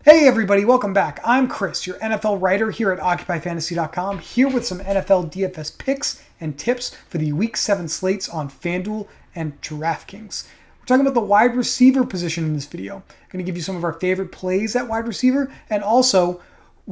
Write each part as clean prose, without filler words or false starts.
Hey everybody, welcome back. I'm Chris, your NFL writer here at OccupyFantasy.com, here with some NFL DFS picks and tips for the Week 7 slates on FanDuel and DraftKings. We're talking about the wide receiver position in this video. I'm going to give you some of our favorite plays at wide receiver and also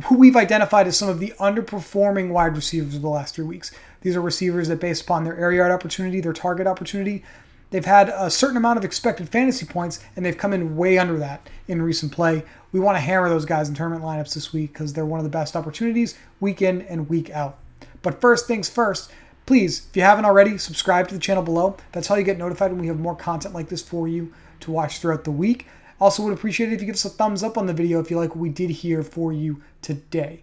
who we've identified as some of the underperforming wide receivers of the last 3 weeks. These are receivers that, based upon their air yard opportunity, their target opportunity, they've had a certain amount of expected fantasy points, and they've come in way under that in recent play. We want to hammer those guys in tournament lineups this week because they're one of the best opportunities week in and week out. But first things first, please, if you haven't already, subscribe to the channel below. That's how you get notified when we have more content like this for you to watch throughout the week. Also would appreciate it if you give us a thumbs up on the video if you like what we did here for you today.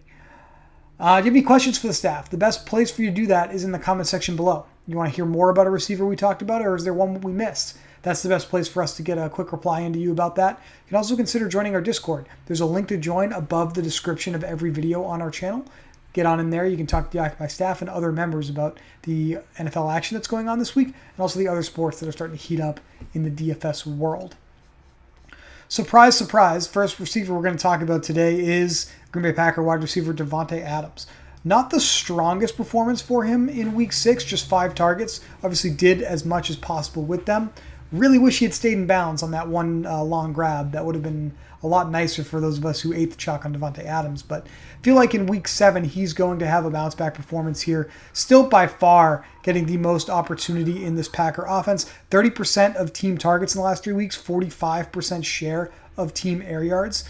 Do you have any questions for the staff? The best place for you to do that is in the comment section below. You want to hear more about a receiver we talked about, or is there one we missed? That's the best place for us to get a quick reply into you about that. You can also consider joining our Discord. There's a link to join above the description of every video on our channel. Get on in there. You can talk to the Occupy staff and other members about the NFL action that's going on this week, and also the other sports that are starting to heat up in the DFS world. Surprise, surprise, first receiver we're going to talk about today is Green Bay Packer wide receiver Davante Adams. Not the strongest performance for him in week 6, just 5 targets. Obviously did as much as possible with them. Really wish he had stayed in bounds on that one long grab. That would have been a lot nicer for those of us who ate the chalk on Davante Adams. But I feel like in week 7, he's going to have a bounce back performance here. Still by far getting the most opportunity in this Packer offense. 30% of team targets in the last 3 weeks, 45% share of team air yards.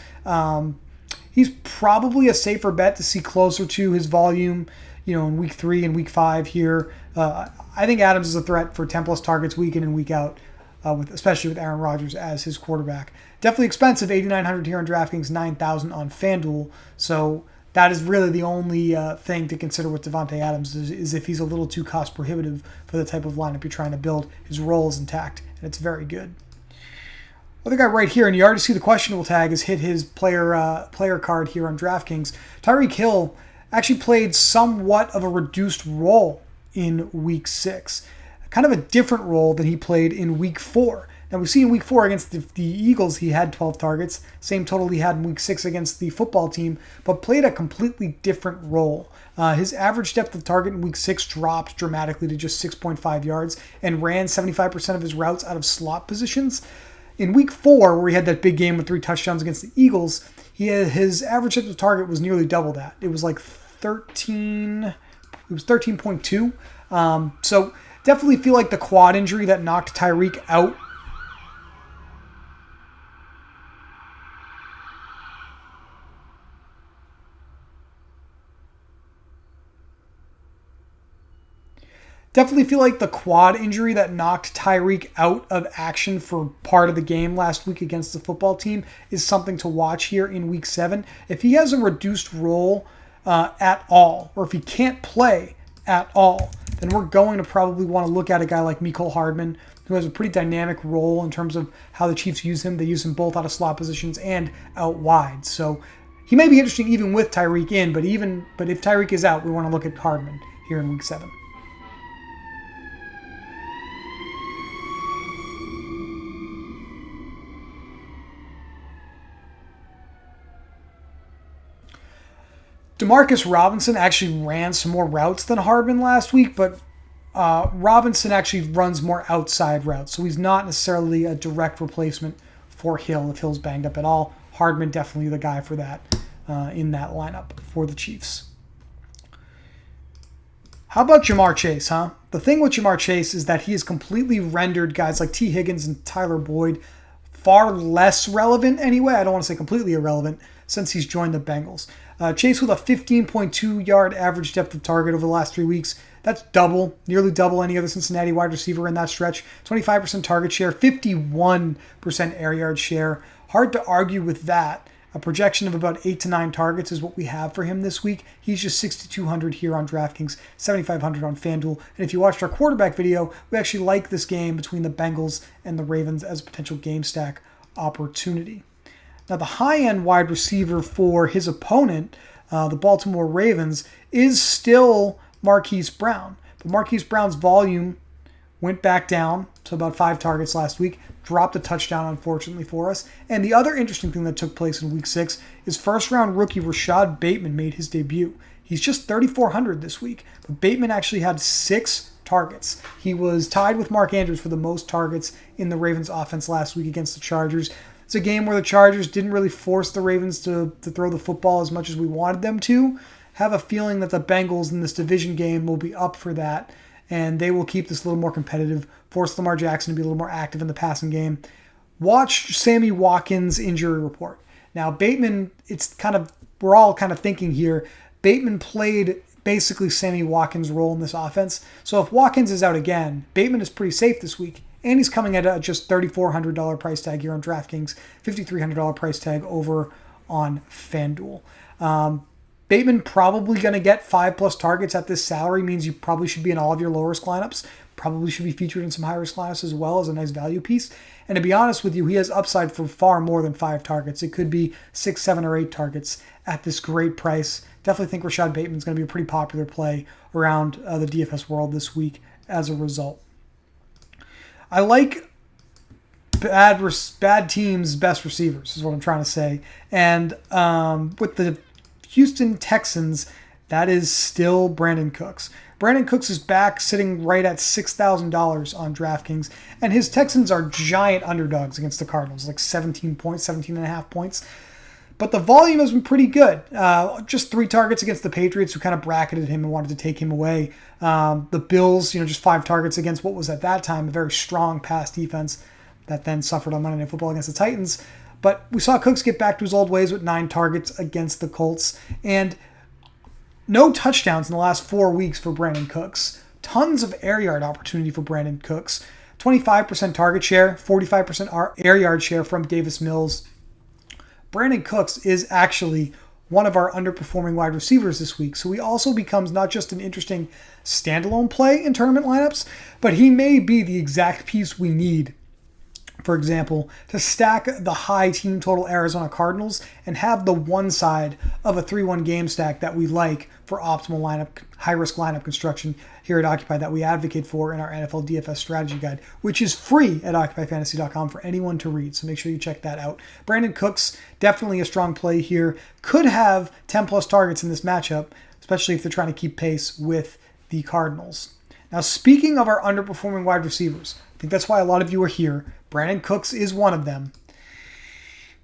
He's probably a safer bet to see closer to his volume, in week 3 and week 5 here. I think Adams is a threat for 10 plus targets week in and week out, especially with Aaron Rodgers as his quarterback. Definitely expensive, $8,900 here on DraftKings, $9,000 on FanDuel. So that is really the only thing to consider with Davante Adams is if he's a little too cost prohibitive for the type of lineup you're trying to build. His role is intact, and it's very good. Other guy right here, and you already see the questionable tag, has hit his player card here on DraftKings. Tyreek Hill actually played somewhat of a reduced role in week 6. Kind of a different role than he played in week 4. Now, we see in week 4 against the Eagles, he had 12 targets, same total he had in week 6 against the football team, but played a completely different role. His average depth of target in week 6 dropped dramatically to just 6.5 yards and ran 75% of his routes out of slot positions. In week 4, where he had that big game with 3 touchdowns against the Eagles, his average depth of target was nearly double that. It was like 13.2. So definitely feel like the quad injury that knocked Tyreek out out of action for part of the game last week against the football team is something to watch here in week 7. If he has a reduced role at all, or if he can't play at all, then we're going to probably want to look at a guy like Mikal Hardman, who has a pretty dynamic role in terms of how the Chiefs use him. They use him both out of slot positions and out wide. So he may be interesting even with Tyreek in, but if Tyreek is out, we want to look at Hardman here in week 7. Demarcus Robinson actually ran some more routes than Hardman last week, but Robinson actually runs more outside routes, so he's not necessarily a direct replacement for Hill if Hill's banged up at all. Hardman definitely the guy for that in that lineup for the Chiefs. How about Jamar Chase, huh? The thing with Jamar Chase is that he has completely rendered guys like T. Higgins and Tyler Boyd far less relevant anyway. I don't want to say completely irrelevant since he's joined the Bengals. Chase with a 15.2 yard average depth of target over the last 3 weeks. That's nearly double any other Cincinnati wide receiver in that stretch. 25% target share, 51% air yard share. Hard to argue with that. A projection of about 8 to 9 targets is what we have for him this week. He's just 6,200 here on DraftKings, 7,500 on FanDuel. And if you watched our quarterback video, we actually like this game between the Bengals and the Ravens as a potential game stack opportunity. Now, the high-end wide receiver for his opponent, the Baltimore Ravens, is still Marquise Brown. But Marquise Brown's volume went back down to about 5 targets last week, dropped a touchdown, unfortunately for us. And the other interesting thing that took place in week 6 is first-round rookie Rashod Bateman made his debut. He's just 3,400 this week, but Bateman actually had 6 targets. He was tied with Mark Andrews for the most targets in the Ravens offense last week against the Chargers. It's a game where the Chargers didn't really force the Ravens to throw the football as much as we wanted them to. Have a feeling that the Bengals in this division game will be up for that, and they will keep this a little more competitive, force Lamar Jackson to be a little more active in the passing game. Watch Sammy Watkins' injury report. Now, Bateman, we're all kind of thinking here, Bateman played basically Sammy Watkins' role in this offense. So if Watkins is out again, Bateman is pretty safe this week. And he's coming at a just $3,400 price tag here on DraftKings, $5,300 price tag over on FanDuel. Bateman probably going to get 5+ targets at this salary, means you probably should be in all of your low-risk lineups. Probably should be featured in some high-risk lineups as well as a nice value piece. And to be honest with you, he has upside for far more than 5 targets. It could be 6, 7, or 8 targets at this great price. Definitely think Rashod Bateman is going to be a pretty popular play around the DFS world this week as a result. I like bad teams' best receivers, is what I'm trying to say. And with the Houston Texans, that is still Brandon Cooks. Brandon Cooks is back, sitting right at $6,000 on DraftKings, and his Texans are giant underdogs against the Cardinals, like 17 points, 17.5 points. But the volume has been pretty good. Just 3 targets against the Patriots, who kind of bracketed him and wanted to take him away. The Bills, just 5 targets against what was at that time a very strong pass defense that then suffered on Monday Night Football against the Titans. But we saw Cooks get back to his old ways with 9 targets against the Colts. And no touchdowns in the last 4 weeks for Brandon Cooks. Tons of air yard opportunity for Brandon Cooks. 25% target share, 45% air yard share from Davis Mills. Brandon Cooks is actually one of our underperforming wide receivers this week. So he also becomes not just an interesting standalone play in tournament lineups, but he may be the exact piece we need, for example, to stack the high team total Arizona Cardinals and have the one side of a 3-1 game stack that we like for optimal lineup, high-risk lineup construction here at Occupy that we advocate for in our NFL DFS strategy guide, which is free at OccupyFantasy.com for anyone to read. So make sure you check that out. Brandon Cooks, definitely a strong play here. Could have 10+ targets in this matchup, especially if they're trying to keep pace with the Cardinals. Now, speaking of our underperforming wide receivers, I think that's why a lot of you are here. Brandon Cooks is one of them.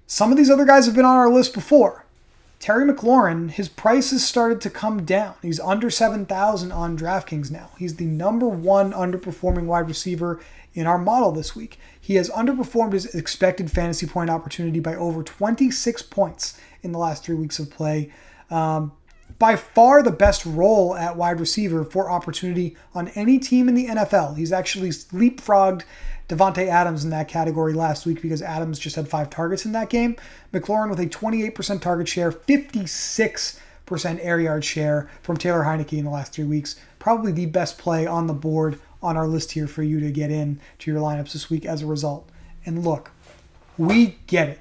Some of these other guys have been on our list before. Terry McLaurin, his price has started to come down. He's under $7,000 on DraftKings now. He's the number 1 underperforming wide receiver in our model this week. He has underperformed his expected fantasy point opportunity by over 26 points in the last 3 weeks of play. By far the best role at wide receiver for opportunity on any team in the NFL. He's actually leapfrogged Davante Adams in that category last week because Adams just had 5 targets in that game. McLaurin with a 28% target share, 56% air yard share from Taylor Heineke in the last 3 weeks. Probably the best play on the board on our list here for you to get in to your lineups this week as a result. And look, we get it.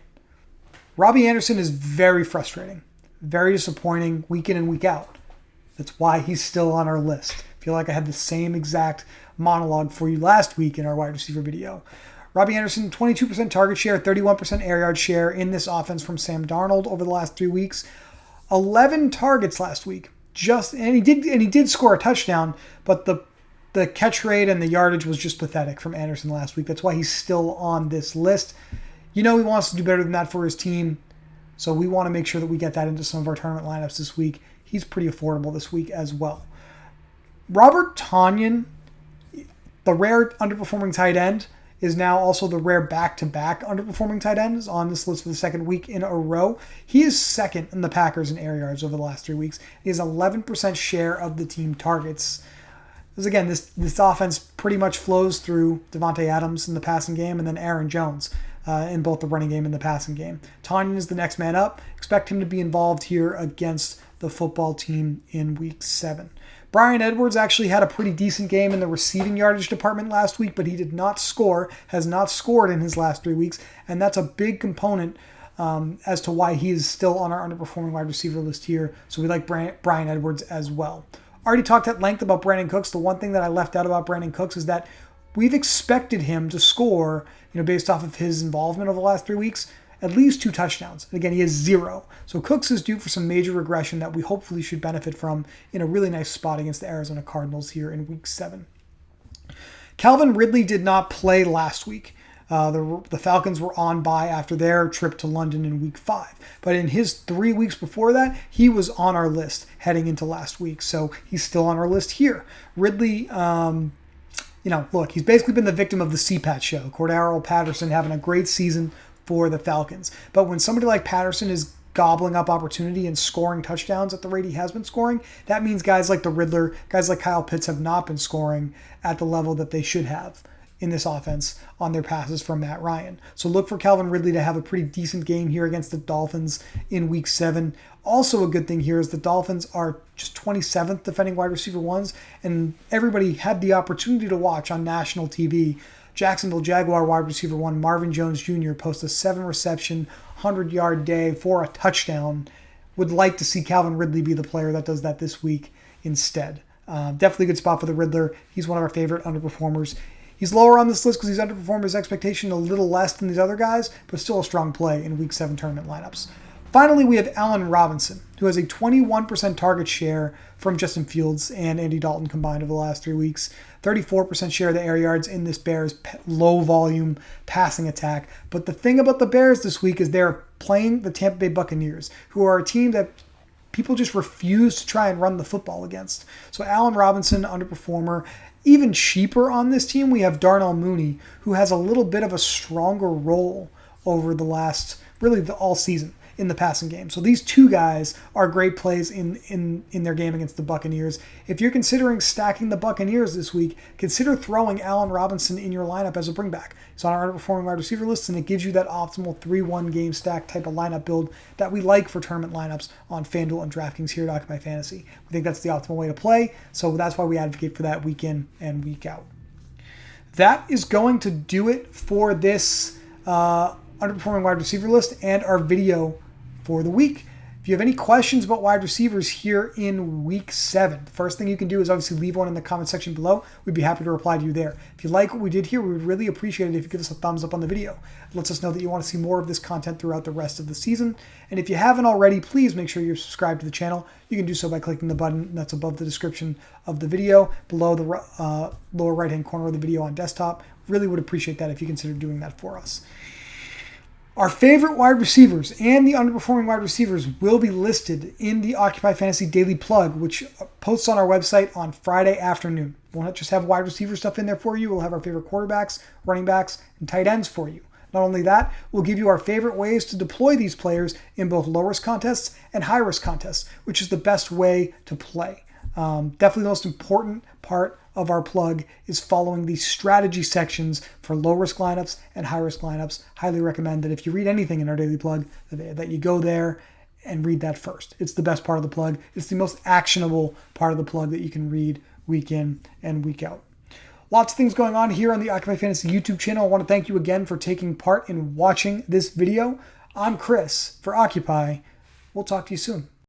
Robbie Anderson is very frustrating, very disappointing week in and week out. That's why he's still on our list. I feel like I had the same exact monologue for you last week in our wide receiver video. Robbie Anderson, 22% target share, 31% air yard share in this offense from Sam Darnold over the last 3 weeks. 11 targets last week. And he did score a touchdown, but the catch rate and the yardage was just pathetic from Anderson last week. That's why he's still on this list. He wants to do better than that for his team, so we want to make sure that we get that into some of our tournament lineups this week. He's pretty affordable this week as well. Robert Tonyan, the rare underperforming tight end, is now also the rare back-to-back underperforming tight end, is on this list for the second week in a row. He is second in the Packers in air yards over the last 3 weeks. He has 11% share of the team targets. Because again, this offense pretty much flows through Davante Adams in the passing game and then Aaron Jones in both the running game and the passing game. Tonyan is the next man up. Expect him to be involved here against the football team in week 7. Bryan Edwards actually had a pretty decent game in the receiving yardage department last week, but he did not score, has not scored in his last 3 weeks, and that's a big component as to why he is still on our underperforming wide receiver list here. So we like Bryan Edwards as well. Already talked at length about Brandon Cooks. The one thing that I left out about Brandon Cooks is that we've expected him to score, based off of his involvement over the last 3 weeks, at least 2 touchdowns. And again, he has 0. So Cooks is due for some major regression that we hopefully should benefit from in a really nice spot against the Arizona Cardinals here in week 7. Calvin Ridley did not play last week. The Falcons were on bye after their trip to London in week 5. But in his 3 weeks before that, he was on our list heading into last week. So he's still on our list here. Ridley, look, he's basically been the victim of the CPAT show. Cordero Patterson having a great season for the Falcons. But when somebody like Patterson is gobbling up opportunity and scoring touchdowns at the rate he has been scoring, that means guys like the Riddler, guys like Kyle Pitts have not been scoring at the level that they should have in this offense on their passes from Matt Ryan. So look for Calvin Ridley to have a pretty decent game here against the Dolphins in week 7. Also a good thing here is the Dolphins are just 27th defending wide receiver ones, and everybody had the opportunity to watch on national TV Jacksonville Jaguar wide receiver 1 Marvin Jones Jr. post a 7-reception, 100-yard day for a touchdown. Would like to see Calvin Ridley be the player that does that this week instead. Definitely a good spot for the Riddler. He's one of our favorite underperformers. He's lower on this list because he's underperformed his expectation a little less than these other guys, but still a strong play in week 7 tournament lineups. Finally, we have Allen Robinson, who has a 21% target share from Justin Fields and Andy Dalton combined over the last 3 weeks. 34% share of the air yards in this Bears low volume passing attack. But the thing about the Bears this week is they're playing the Tampa Bay Buccaneers, who are a team that people just refuse to try and run the football against. So Allen Robinson, underperformer. Even cheaper on this team, we have Darnell Mooney, who has a little bit of a stronger role over the last, all season in the passing game. So these 2 guys are great plays in their game against the Buccaneers. If you're considering stacking the Buccaneers this week, consider throwing Allen Robinson in your lineup as a bringback. It's on our underperforming wide receiver list, and it gives you that optimal 3-1 game stack type of lineup build that we like for tournament lineups on FanDuel and DraftKings here at Occupy Fantasy. We think that's the optimal way to play, so that's why we advocate for that week in and week out. That is going to do it for this underperforming wide receiver list and our video for the week. If you have any questions about wide receivers here in week 7, the first thing you can do is obviously leave one in the comment section below. We'd be happy to reply to you there. If you like what we did here, we would really appreciate it if you give us a thumbs up on the video. It lets us know that you want to see more of this content throughout the rest of the season. And if you haven't already, please make sure you're subscribed to the channel. You can do so by clicking the button that's above the description of the video, below the lower right-hand corner of the video on desktop. Really would appreciate that if you consider doing that for us. Our favorite wide receivers and the underperforming wide receivers will be listed in the Occupy Fantasy Daily Plug, which posts on our website on Friday afternoon. We'll not just have wide receiver stuff in there for you. We'll have our favorite quarterbacks, running backs, and tight ends for you. Not only that, we'll give you our favorite ways to deploy these players in both low-risk contests and high-risk contests, which is the best way to play. Definitely the most important part of our plug is following the strategy sections for low-risk lineups and high-risk lineups. Highly recommend that if you read anything in our daily plug, that you go there and read that first. It's the best part of the plug. It's the most actionable part of the plug that you can read week in and week out. Lots of things going on here on the Occupy Fantasy YouTube channel. I want to thank you again for taking part in watching this video. I'm Chris for Occupy. We'll talk to you soon.